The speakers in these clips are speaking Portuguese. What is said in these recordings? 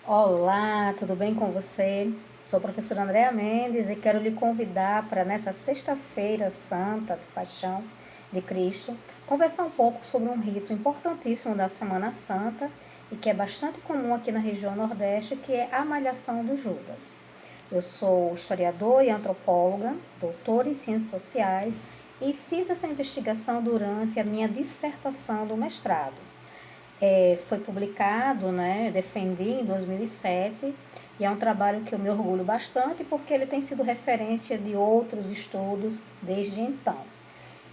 Olá, tudo bem com você? Sou a professora Andréa Mendes e quero lhe convidar para nessa sexta-feira santa de Paixão de Cristo, conversar um pouco sobre um rito importantíssimo da Semana Santa e que é bastante comum aqui na região Nordeste, que é a Malhação do Judas. Eu sou historiadora e antropóloga, doutora em ciências sociais e fiz essa investigação durante a minha dissertação do mestrado. Foi publicado, né, defendi em 2007, e é um trabalho que eu me orgulho bastante porque ele tem sido referência de outros estudos desde então.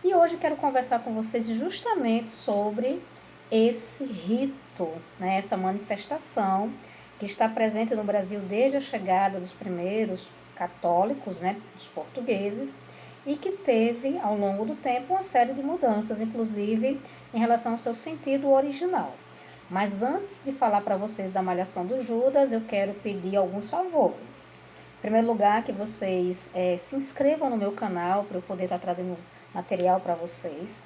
E hoje quero conversar com vocês justamente sobre esse rito, né, essa manifestação que está presente no Brasil desde a chegada dos primeiros católicos, né, dos portugueses, e que teve ao longo do tempo uma série de mudanças, inclusive em relação ao seu sentido original. Mas antes de falar para vocês da Malhação do Judas, eu quero pedir alguns favores. Em primeiro lugar, que vocês se inscrevam no meu canal para eu poder estar trazendo material para vocês.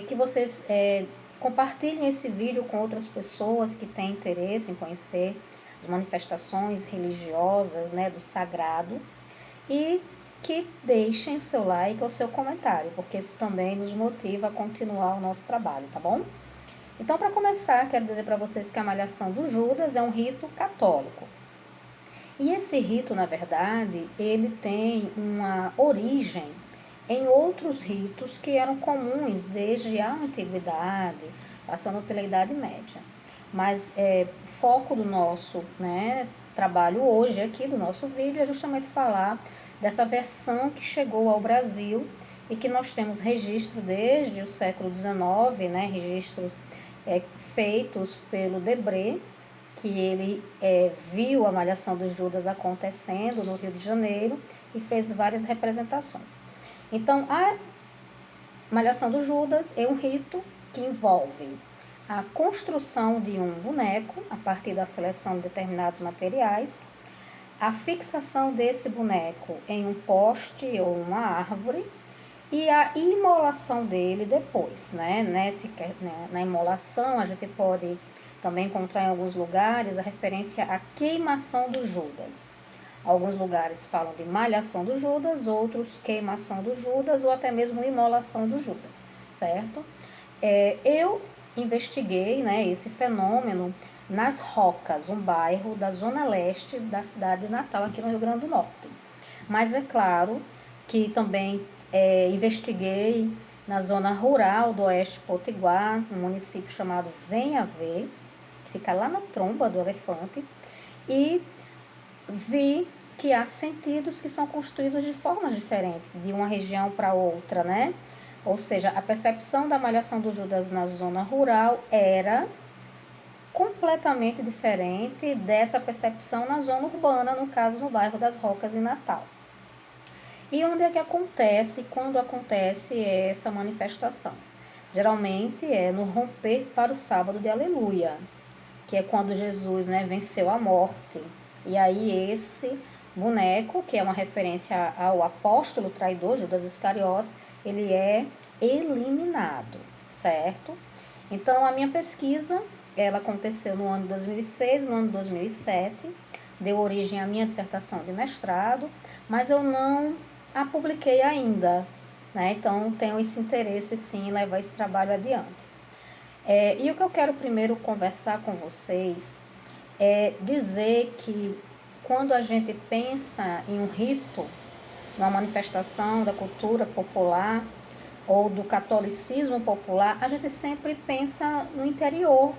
Que vocês compartilhem esse vídeo com outras pessoas que têm interesse em conhecer as manifestações religiosas, né, do sagrado. E que deixem o seu like ou o seu comentário, porque isso também nos motiva a continuar o nosso trabalho, tá bom? Então, para começar, quero dizer para vocês que a Malhação do Judas é um rito católico. E esse rito, na verdade, ele tem uma origem em outros ritos que eram comuns desde a antiguidade, passando pela Idade Média. Mas o foco do nosso, né, trabalho hoje aqui, do nosso vídeo, é justamente falar dessa versão que chegou ao Brasil e que nós temos registro desde o século XIX, né, registros feitos pelo Debré, que ele viu a Malhação dos Judas acontecendo no Rio de Janeiro e fez várias representações. Então, a Malhação do Judas é um rito que envolve a construção de um boneco a partir da seleção de determinados materiais, a fixação desse boneco em um poste ou uma árvore e a imolação dele depois, né? Na imolação a gente pode também encontrar em alguns lugares a referência à queimação do Judas. Alguns lugares falam de malhação do Judas, outros queimação do Judas ou até mesmo imolação do Judas, certo? Eu investiguei, né, esse fenômeno nas Rocas, um bairro da zona leste da cidade de Natal, aqui no Rio Grande do Norte. Mas é claro que também investiguei na zona rural do Oeste Potiguar, um município chamado Venha Ver, que fica lá na tromba do elefante, e vi que há sentidos que são construídos de formas diferentes, de uma região para outra, né? Ou seja, a percepção da Malhação do Judas na zona rural era completamente diferente dessa percepção na zona urbana, no caso no bairro das Rocas, em Natal. E onde é que acontece, quando acontece essa manifestação? Geralmente é no romper para o sábado de Aleluia, que é quando Jesus, né, venceu a morte. E aí esse boneco, que é uma referência ao apóstolo traidor, Judas Iscariotes, ele é eliminado, certo? Então, a minha pesquisa, ela aconteceu no ano 2006, no ano 2007, deu origem à minha dissertação de mestrado, mas eu não a publiquei ainda, né? Então, tenho esse interesse, sim, em levar esse trabalho adiante. E o que eu quero primeiro conversar com vocês é dizer que quando a gente pensa em um rito, uma manifestação da cultura popular ou do catolicismo popular, a gente sempre pensa no interior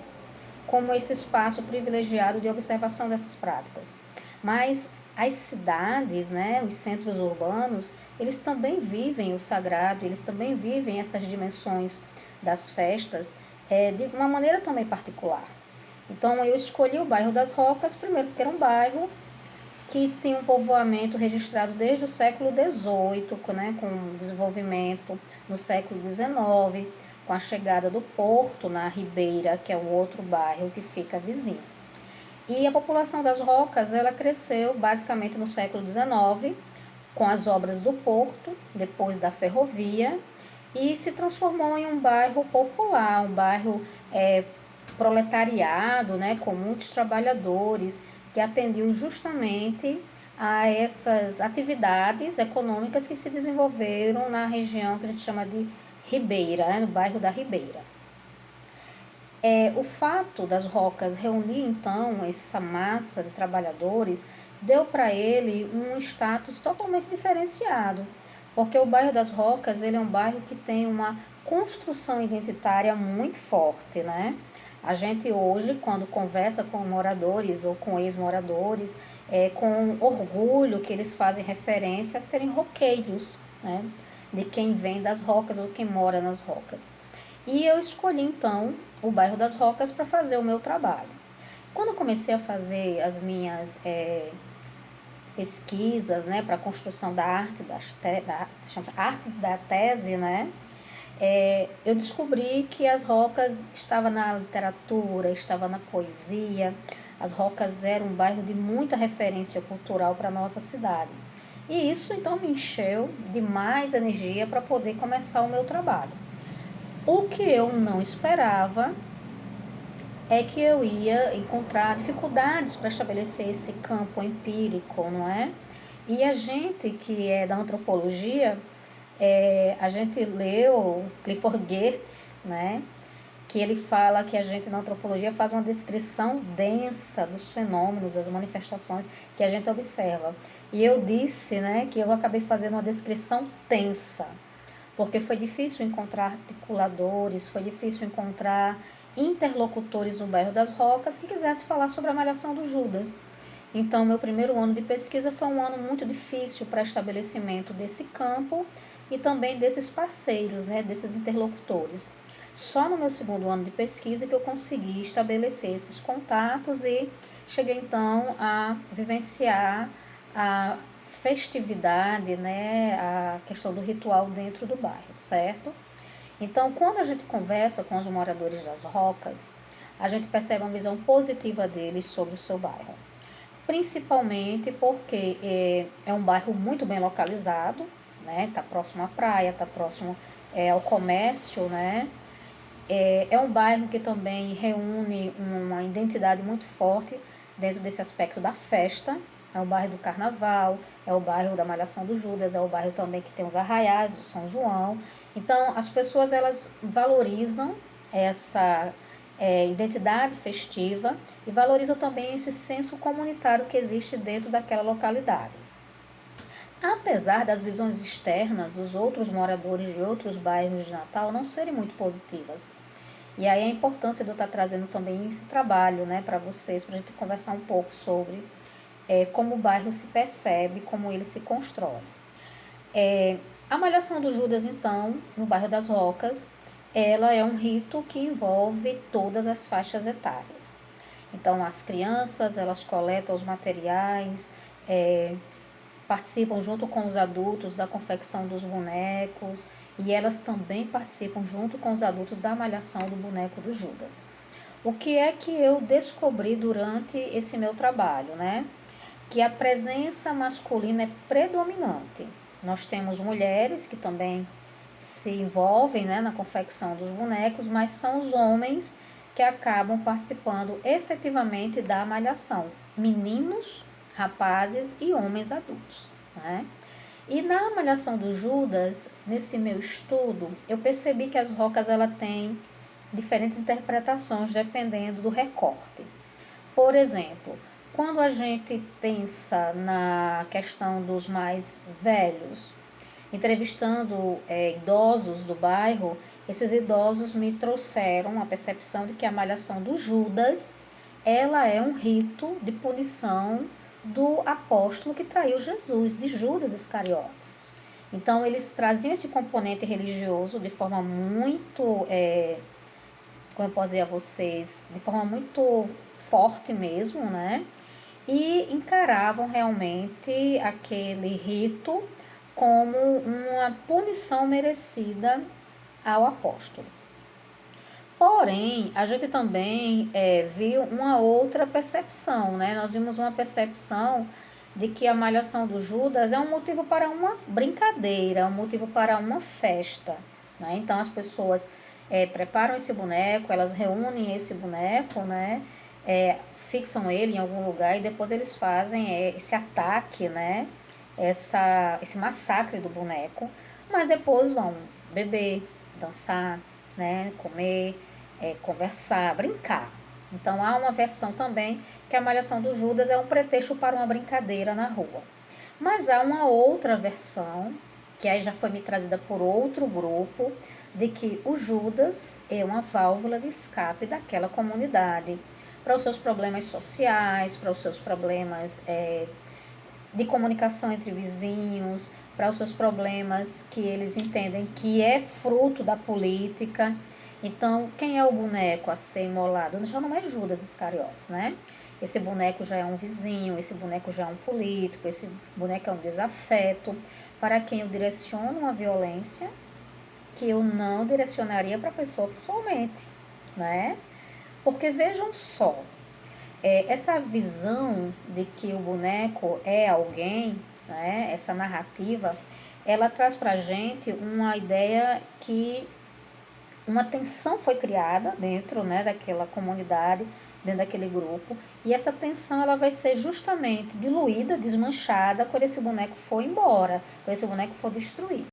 como esse espaço privilegiado de observação dessas práticas. Mas as cidades, né, os centros urbanos, eles também vivem o sagrado, eles também vivem essas dimensões das festas de uma maneira também particular. Então eu escolhi o bairro das Rocas, primeiro porque era um bairro que tem um povoamento registrado desde o século XVIII, né, com desenvolvimento no século XIX, com a chegada do Porto na Ribeira, que é um outro bairro que fica vizinho. E a população das Rocas, ela cresceu basicamente no século XIX, com as obras do Porto, depois da ferrovia, e se transformou em um bairro popular, um bairro proletariado, né, com muitos trabalhadores, que atendiam justamente a essas atividades econômicas que se desenvolveram na região que a gente chama de Ribeira, né, no bairro da Ribeira. O fato das Rocas reunir, então, essa massa de trabalhadores deu para ele um status totalmente diferenciado, porque o bairro das Rocas ele é um bairro que tem uma construção identitária muito forte, né? A gente hoje, quando conversa com moradores ou com ex-moradores, com orgulho que eles fazem referência a serem roqueiros, né? De quem vem das Rocas ou quem mora nas Rocas. E eu escolhi então o bairro das Rocas para fazer o meu trabalho. Quando eu comecei a fazer as minhas pesquisas, né, para a construção da arte, artes da tese, né, eu descobri que as Rocas estava na literatura, estava na poesia. As Rocas eram um bairro de muita referência cultural para a nossa cidade. E isso então me encheu de mais energia para poder começar o meu trabalho. O que eu não esperava é que eu ia encontrar dificuldades para estabelecer esse campo empírico, não é? E a gente que é da antropologia, a gente leu Clifford Geertz, né? Que ele fala que a gente na antropologia faz uma descrição densa dos fenômenos, das manifestações que a gente observa. E eu disse, né, que eu acabei fazendo uma descrição tensa, porque foi difícil encontrar articuladores, foi difícil encontrar interlocutores no bairro das Rocas que quisessem falar sobre a Malhação do Judas. Então, meu primeiro ano de pesquisa foi um ano muito difícil para estabelecimento desse campo e também desses parceiros, né, desses interlocutores. Só no meu segundo ano de pesquisa que eu consegui estabelecer esses contatos e cheguei então a vivenciar a festividade, né, a questão do ritual dentro do bairro, certo? Então, quando a gente conversa com os moradores das Rocas, a gente percebe uma visão positiva deles sobre o seu bairro. Principalmente porque é um bairro muito bem localizado, né? Tá próximo à praia, tá próximo ao comércio, né? É um bairro que também reúne uma identidade muito forte dentro desse aspecto da festa. É o bairro do Carnaval, é o bairro da Malhação do Judas, é o bairro também que tem os arraiais do São João. Então, as pessoas elas valorizam essa identidade festiva e valorizam também esse senso comunitário que existe dentro daquela localidade. Apesar das visões externas dos outros moradores de outros bairros de Natal não serem muito positivas. E aí a importância de eu estar trazendo também esse trabalho, né, para vocês, para a gente conversar um pouco sobre como o bairro se percebe, como ele se constrói. A Malhação do Judas, então, no bairro das Rocas, ela é um rito que envolve todas as faixas etárias. Então, as crianças, elas coletam os materiais, participam junto com os adultos da confecção dos bonecos e elas também participam junto com os adultos da malhação do boneco do Judas. O que é que eu descobri durante esse meu trabalho, né? Que a presença masculina é predominante. Nós temos mulheres que também se envolvem, né, na confecção dos bonecos, mas são os homens que acabam participando efetivamente da malhação. Meninos, rapazes e homens adultos, né? E na Malhação do Judas, nesse meu estudo, eu percebi que as Rocas ela tem diferentes interpretações dependendo do recorte. Por exemplo, quando a gente pensa na questão dos mais velhos, entrevistando idosos do bairro, esses idosos me trouxeram a percepção de que a Malhação do Judas ela é um rito de punição do apóstolo que traiu Jesus, de Judas Iscariotes. Então, eles traziam esse componente religioso de forma muito, como eu posso dizer a vocês, de forma muito forte mesmo, né? E encaravam realmente aquele rito como uma punição merecida ao apóstolo. Porém, a gente também viu uma outra percepção, né? Nós vimos uma percepção de que a malhação do Judas é um motivo para uma brincadeira, um motivo para uma festa, né? Então, as pessoas preparam esse boneco, elas reúnem esse boneco, né? Fixam ele em algum lugar e depois eles fazem esse ataque, né? Esse massacre do boneco, mas depois vão beber, dançar, né? Comer, conversar, brincar. Então há uma versão também que a Malhação do Judas é um pretexto para uma brincadeira na rua. Mas há uma outra versão, que aí já foi me trazida por outro grupo, de que o Judas é uma válvula de escape daquela comunidade para os seus problemas sociais, para os seus problemas de comunicação entre vizinhos, para os seus problemas que eles entendem que é fruto da política. Então, quem é o boneco a ser imolado? Já não é Judas Iscariotes, né? Esse boneco já é um vizinho, esse boneco já é um político, esse boneco é um desafeto, para quem eu direciono uma violência que eu não direcionaria para a pessoa pessoalmente, né? Porque vejam só, essa visão de que o boneco é alguém, né? Essa narrativa, ela traz para a gente uma ideia que uma tensão foi criada dentro, né, daquela comunidade, dentro daquele grupo, e essa tensão ela vai ser justamente diluída, desmanchada quando esse boneco for embora, quando esse boneco for destruído.